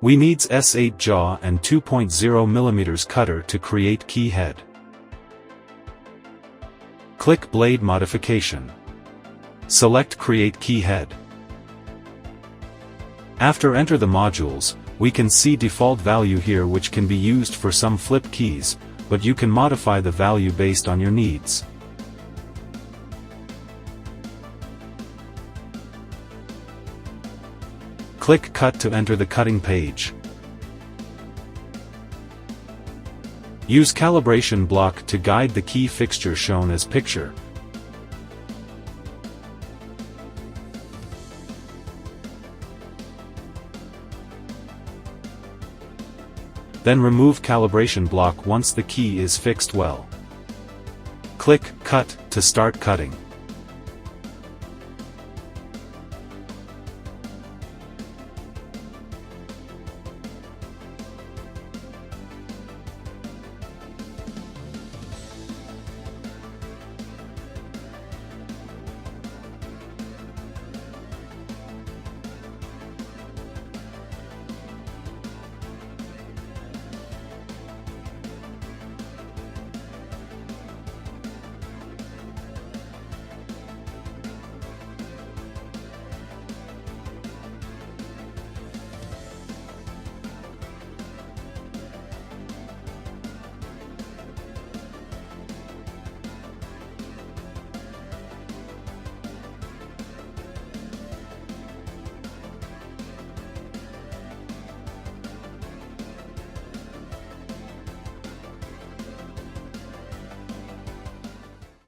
We needs S8 jaw and 2.0 mm cutter to create key head. Click Blade Modification. Select Create Key Head. After enter the modules, we can see default value here which can be used for some flip keys, but you can modify the value based on your needs. Click Cut to enter the cutting page. Use calibration block to guide the key fixture shown as picture. Then remove calibration block once the key is fixed well. Click Cut to start cutting.